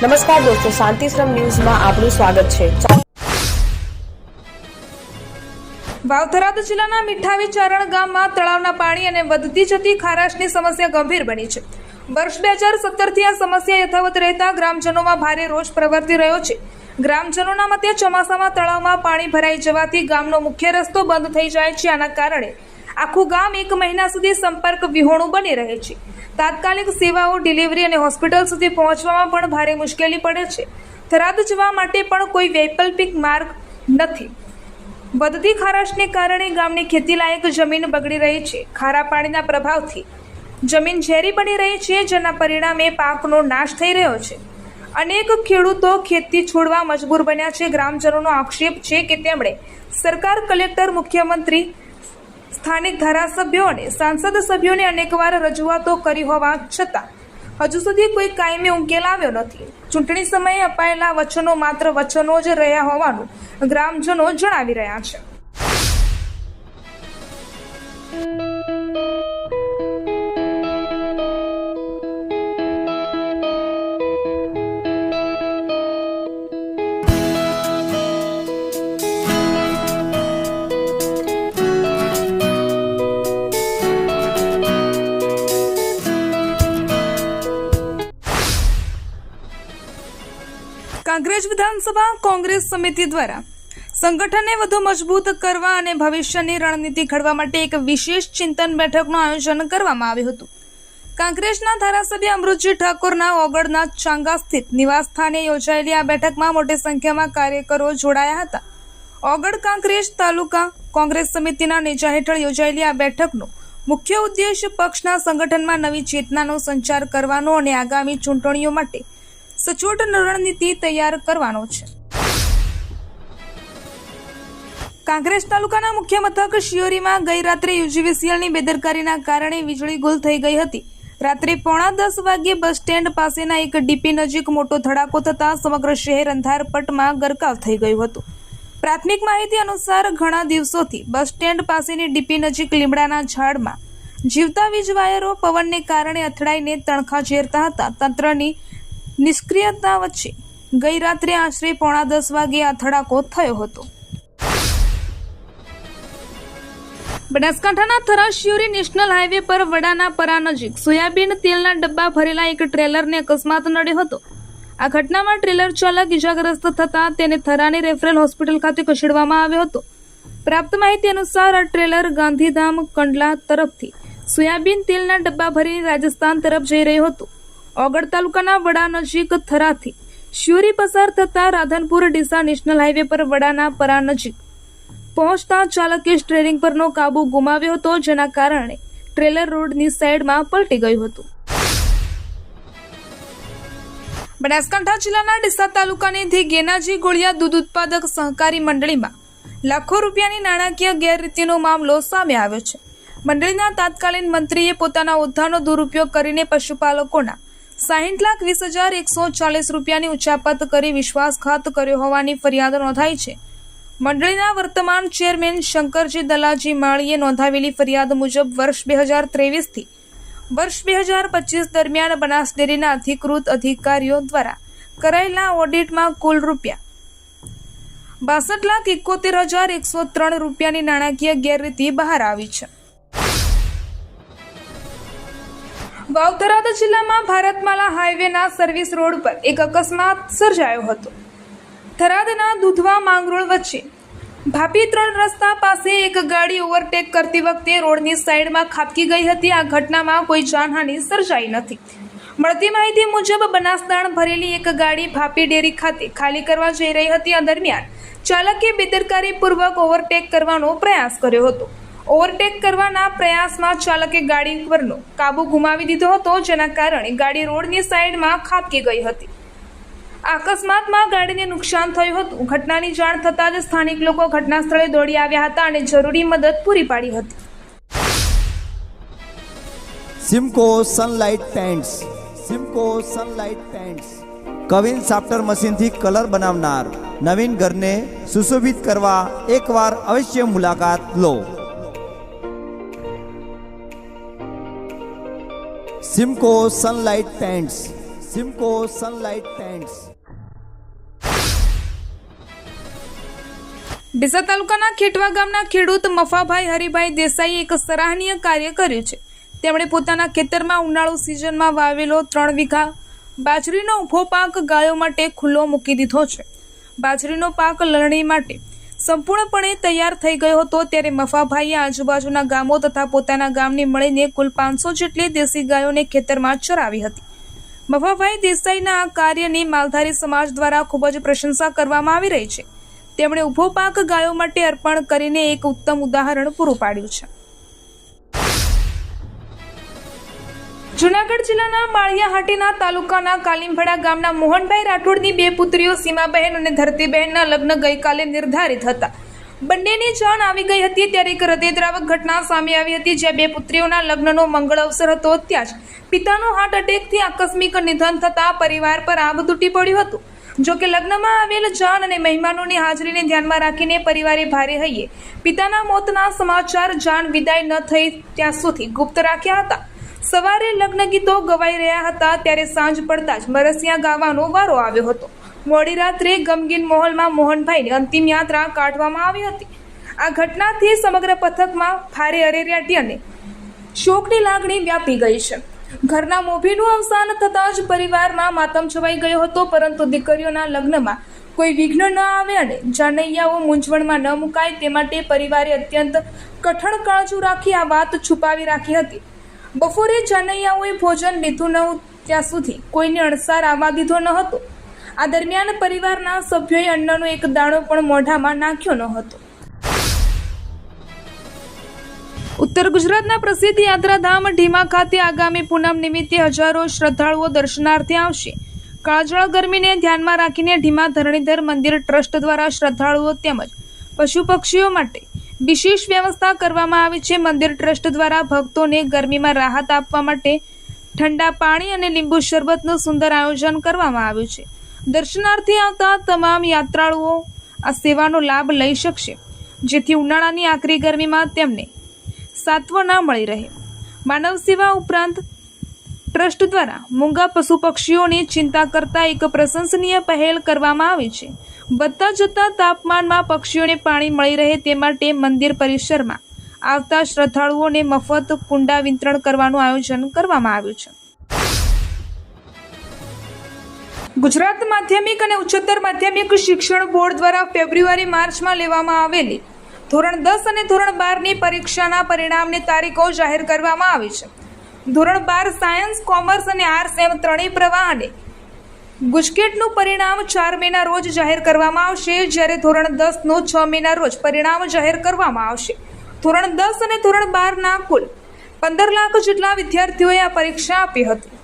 નમસ્કાર દોસ્તો, શાંતિશ્રમ ન્યૂઝમાં આપનું સ્વાગત છે। વાવ-થરાદ જિલ્લાના મીઠાવી ચારણ ગામમાં તળાવના પાણી અને વધતી જતી ખારાશની સમસ્યા ગંભીર બની છે। વર્ષ 2017થી આ સમસ્યા યથાવત રહેતા ગ્રામજનોમાં ભારે રોષ પ્રવર્તી રહ્યો છે। ગ્રામજનોના મતે ચોમાસામાં તળાવમાં પાણી ભરાઈ જવાથી ગામનો મુખ્ય રસ્તો બંધ થઈ જાય છે। આના કારણે આખું ગામ 1 મહિના સુધી સંપર્ક વિહોણું બની રહે છે। તાત્કાલિક સેવાઓ, ડિલિવરી અને હોસ્પિટલ સુધી પહોંચવામાં પણ ભારે મુશ્કેલી પડે છે। થરાદ જવા માટે પણ કોઈ વૈકલ્પિક માર્ગ નથી। વધતી ખારાશને કારણે ગામની ખેતીલાયક જમીન બગડી રહી છે। ખારા પાણીના પ્રભાવથી જમીન ઝેરી બની રહી છે, જેના પરિણામે પાકનો નાશ થઈ રહ્યો છે। અનેક ખેડૂતો ખેતી છોડવા મજબૂર બન્યા છે। ગ્રામજનોનો આક્ષેપ છે કે તેમણે સરકાર, કલેક્ટર, મુખ્યમંત્રી, સ્થાનિક ધારાસભ્યો અને સાંસદ સભ્યોને અનેકવાર રજૂઆતો કરી હોવા છતાં હજુ સુધી કોઈ કાયમી ઉકેલ આવ્યો નથી। ચૂંટણી સમયે અપાયેલા વચનો માત્ર વચનો જ રહ્યા હોવાનું ગ્રામજનો જણાવી રહ્યા છે। કાંકરેજ વિધાનસભા કોંગ્રેસ સમિતિ દ્વારા સંગઠનને વધુ મજબૂત કરવા અને ભવિષ્યની રણનીતિ ઘડવા માટે એક વિશેષ ચિંતન બેઠકનું આયોજન કરવામાં આવ્યું હતું। કાંકરેજના ધારાસભ્ય અમૃતજી ઠાકોરના ઓગળના ચાંગા સ્થિત નિવાસસ્થાને યોજાયેલી આ બેઠકમાં મોટી સંખ્યામાં કાર્યકરો જોડાયા હતા। ઓગળ કાંકરેજ તાલુકા કોંગ્રેસ સમિતિના નેજા હેઠળ યોજાયેલી આ બેઠકનો મુખ્ય ઉદ્દેશ પક્ષના સંગઠનમાં નવી ચેતનાનો સંચાર કરવાનો અને આગામી ચૂંટણીઓ માટે સચોટ રણનીતિ તૈયાર કરવાનો છે। કાંકરેજ તાલુકાના મુખ્ય મથક શિયોરીમાં ગઈ રાત્રે યુજીવીસીએલની બેદરકારીના કારણે વીજળી ગુલ થઈ ગઈ હતી। રાત્રે 9:45 વાગ્યે બસ સ્ટેન્ડ પાસેના એક ડીપી નજીક મોટો ધડાકો થતાં સમગ્ર શહેર અંધારપટમાં ગરકાવ થઈ ગયું હતું। પ્રાથમિક માહિતી અનુસાર ઘણા દિવસોથી બસ સ્ટેન્ડ પાસેની ડીપી નજીક લીમડાના ઝાડમાં જીવતા વીજ વાયરો પવનને કારણે અથડાઈને તણખા ઝેરતા હતા। તંત્રની નિષ્ક્રિયતા વચ્ચે ગઈ રાત્રે આશરે 9:45 વાગે આ ધડાકો થયો હતો। બનાસકાંઠાના થરા શિયોરી નેશનલ હાઈવે પર વડાના પરા નજીક સોયાબીન તેલના ડબ્બા ભરેલા એક ટ્રેલરને અકસ્માત નડ્યો હતો। આ ઘટનામાં ટ્રેલર ચાલક ઇજાગ્રસ્ત થતાં તેને થરાની રેફરલ હોસ્પિટલ ખાતે ખસેડવામાં આવ્યો હતો। પ્રાપ્ત માહિતી અનુસાર આ ટ્રેલર ગાંધીધામ કંડલા તરફથી સોયાબીન તેલના ડબ્બા ભરીને રાજસ્થાન તરફ જઈ રહ્યું હતું। ઓગળ તાલુકાના વડા નજીક થરાથી શિયોરી પસાર થતા રાધનપુર ડીસા નેશનલ હાઈવે પર વડાના પરા નજીક પહોંચતા ચાલકે સ્ટીયરિંગ પરનો કાબુ ગુમાવ્યો હતો, જેના કારણે ટ્રેલર રોડની સાઈડમાં પલટી ગયું હતું। બનાસકાંઠા જિલ્લાના ડીસા તાલુકાની ધી ગેનાજી ગોળિયા દૂધ ઉત્પાદક સહકારી મંડળીમાં લાખો રૂપિયાની નાણાકીય ગેરરીતિનો મામલો સામે આવ્યો છે। મંડળીના તાત્કાલિન મંત્રીએ પોતાના હોદ્દાનો દુરુપયોગ કરીને પશુપાલકોના 60,20,140 રૂપિયાની ઉચાપત કરી વિશ્વાસઘાત કર્યો હોવાની ફરિયાદ નોંધાઈ છે। મંડળીના વર્તમાન ચેરમેન શંકરજી દલાજી માળીએ નોંધાવેલી ફરિયાદ મુજબ વર્ષ 2023 થી વર્ષ 2025 દરમિયાન બનાસ ડેરીના અધિકૃત અધિકારીઓ દ્વારા કરાયેલા ઓડિટમાં કુલ રૂપિયા 62,71,103 રૂપિયાની નાણાકીય ગેરરીતિ બહાર આવી છે। વાવ-થરાદ જિલ્લામાં ભારતમાલા હાઈવેના સર્વિસ રોડ પર એક અકસ્માત સર્જાયો હતો। થરાદના દુધવા માંગરોળ વચ્ચે ભાપી 3 રસ્તા પાસે એક ગાડી ઓવરટેક કરતી વખતે રોડની સાઈડમાં ખાબકી ગઈ હતી। આ ઘટનામાં કોઈ જાનહાનિ સર્જાઈ નથી। મળતી માહિતી મુજબ બનાસદાણ ભરેલી એક ગાડી ભાપી ડેરી ખાતે ખાલી કરવા જઈ રહી હતી। આ દરમિયાન ચાલકે બેદરકારીપૂર્વક ઓવરટેક કરવાનો પ્રયાસ કર્યો હતો। ઓવરટેક કરવાના પ્રયાસમાં ચાલકે ગાડી પરનો કાબુ ગુમાવી દીધો હતો, જેના કારણે ગાડી રોડની સાઈડમાં ખાબકી ગઈ હતી। આ અકસ્માતમાં ગાડીને નુકસાન થયું હતું। ઘટનાની જાણ થતાં જ સ્થાનિક લોકો ઘટના સ્થળે દોડી આવ્યા હતા અને જરૂરી મદદ પૂરી પાડી હતી। Simco Sunlight Paints, Simco Sunlight Paints કવિન સાફ્ટર મશીનથી કલર બનાવનાર નવીન ઘરને સુશોભિત કરવા એકવાર અવશ્ય મુલાકાત લો। Simco Sunlight Paints, Simco Sunlight Paints. Deesa તાલુકાના ખેટવા ગામના ખેડૂત મફાભાઈ હરિભાઈ દેસાઈએ એક સરાહનીય કાર્ય કર્યું છે. તેમણે પોતાના ખેતરમાં ઉનાળુ સિઝનમાં વાવેલો 3 વીઘા બાજરીનો ઊભો પાક ગાયો માટે ખુલ્લો મૂકી દીધો છે. બાજરીનો પાક લણણી માટે સંપૂર્ણપણે તૈયાર થઈ ગયો હતો ત્યારે મફાભાઈએ આજુબાજુના ગામો તથા પોતાના ગામની મળીને કુલ 500 જેટલી દેશી ગાયોને ખેતરમાં ચરાવી હતી. મફાભાઈ દેસાઈના આ કાર્યની માલધારી સમાજ દ્વારા ખૂબ જ પ્રશંસા કરવામાં આવી રહી છે. તેમણે ઊભો પાક ગાયો માટે અર્પણ કરીને એક ઉત્તમ ઉદાહરણ પૂરું પાડ્યું છે. જૂનાગઢ જિલ્લાના માળિયાહાટીના તાલુકાના કાલીમભડા ગામના મોહનભાઈ રાઠોડની 2 પુત્રીઓ સીમાબહેન અને ધરતીબહેનના લગ્ન ગઈકાલે નિર્ધારિત હતા. બંનેની જાણ આવી ગઈ હતી ત્યારે એક હૃદયદ્રાવક ઘટના સામે આવી હતી. જ્યાં 2 પુત્રીઓના લગ્નનો મંગળ અવસર હતો ત્યાં જ પિતાનો હાર્ટ એટેકથી આકસ્મિક નિધન થતાં પરિવાર પર આભ તૂટી પડ્યું હતું. જોકે લગ્નમાં આવેલ જાન અને મહેમાનોની હાજરીને ધ્યાનમાં રાખીને પરિવારે ભારે હૈયે પિતાના મોતના સમાચાર જાન વિદાય ન થઈ ત્યાં સુધી ગુપ્ત રાખ્યા હતા. સવારે લગ્ન ગીતો ગવાઈ રહ્યા હતા ત્યારે સાંજ પડતા જ મરસિયા ગાવાનો વારો આવ્યો હતો. મોડી રાત્રે ગમગીન માહોલમાં મોહનભાઈની અંતિમ યાત્રા કાઢવામાં આવી હતી. આ ઘટનાથી સમગ્ર પથકમાં ભારે અરેરાટી અને શોકની લાગણી વ્યાપી ગઈ છે. ઘરના મોભીનું અવસાન થતાં જ પરિવારમાં માતમ છવાઈ ગયો હતો. પરંતુ દીકરીઓના લગ્નમાં કોઈ વિઘ્ન ન આવે અને જાનૈયાઓ મૂંઝવણમાં ન મુકાય તે માટે પરિવારે અત્યંત કઠણ કાળજું રાખી આ વાત છુપાવી રાખી હતી. બપોરે જાનૈયાઓએ ભોજન લીધું ન ત્યાં સુધી કોઈને અણસાર આવવા દીધો ન હતો. આ દરમિયાન પરિવારના સભ્યોએ અન્નનો એક દાણો પણ મોઢામાં નાખ્યો ન હતો. ઉત્તર ગુજરાતના પ્રસિદ્ધ યાત્રાધામ ઢીમા ખાતે આગામી પૂનમ નિમિત્તે હજારો શ્રદ્ધાળુઓ દર્શનાર્થે આવશે. કાળઝાળ ગરમીને ધ્યાનમાં રાખીને ઢીમા ધરણીધર મંદિર ટ્રસ્ટ દ્વારા શ્રદ્ધાળુઓ તેમજ પશુ પક્ષીઓ માટે વિશેષ વ્યવસ્થા કરવામાં આવી છે. મંદિર ટ્રસ્ટ દ્વારા ભક્તોને ગરમીમાં રાહત આપવા માટે ઠંડા પાણી અને લીંબુ શરબતનું સુંદર આયોજન કરવામાં આવ્યું છે. દર્શનાર્થે આવતા તમામ યાત્રાળુઓ આ સેવાનો લાભ લઈ શકશે, જેથી ઉનાળાની આકરી ગરમીમાં તેમને સાત્વ ના મળી રહે. માનવ સેવા ઉપરાંત ટ્રસ્ટ દ્વારા મૂંગા પશુ પક્ષીઓની ચિંતા કરતા એક પ્રશંસનીય પહેલ કરવામાં આવી છે. વધતા જતા તાપમાનમાં પક્ષીઓને પાણી મળી રહે તે માટે મંદિર પરિસરમાં આવતા શ્રદ્ધાળુઓને મફત કુંડા વિતરણ કરવાનું આયોજન કરવામાં આવ્યું છે. ગુજરાત માધ્યમિક અને ઉચ્ચતર માધ્યમિક શિક્ષણ બોર્ડ દ્વારા ફેબ્રુઆરી-માર્ચમાં લેવામાં આવેલી ધોરણ 10 અને ધોરણ 12ની પરીક્ષાના પરિણામની તારીખો જાહેર કરવામાં આવી છે. ધોરણ 12 સાયન્સ, કોમર્સ અને આર્ટ્સ એમ ત્રણેય પ્રવાહ અને ગુજકેટનું પરિણામ 4 મેના રોજ જાહેર કરવામાં આવશે, જ્યારે ધોરણ 10નું 6 મેના રોજ પરિણામ જાહેર કરવામાં આવશે. ધોરણ 10 અને ધોરણ 12ના કુલ 15 લાખ જેટલા વિદ્યાર્થીઓએ આ પરીક્ષા આપી હતી.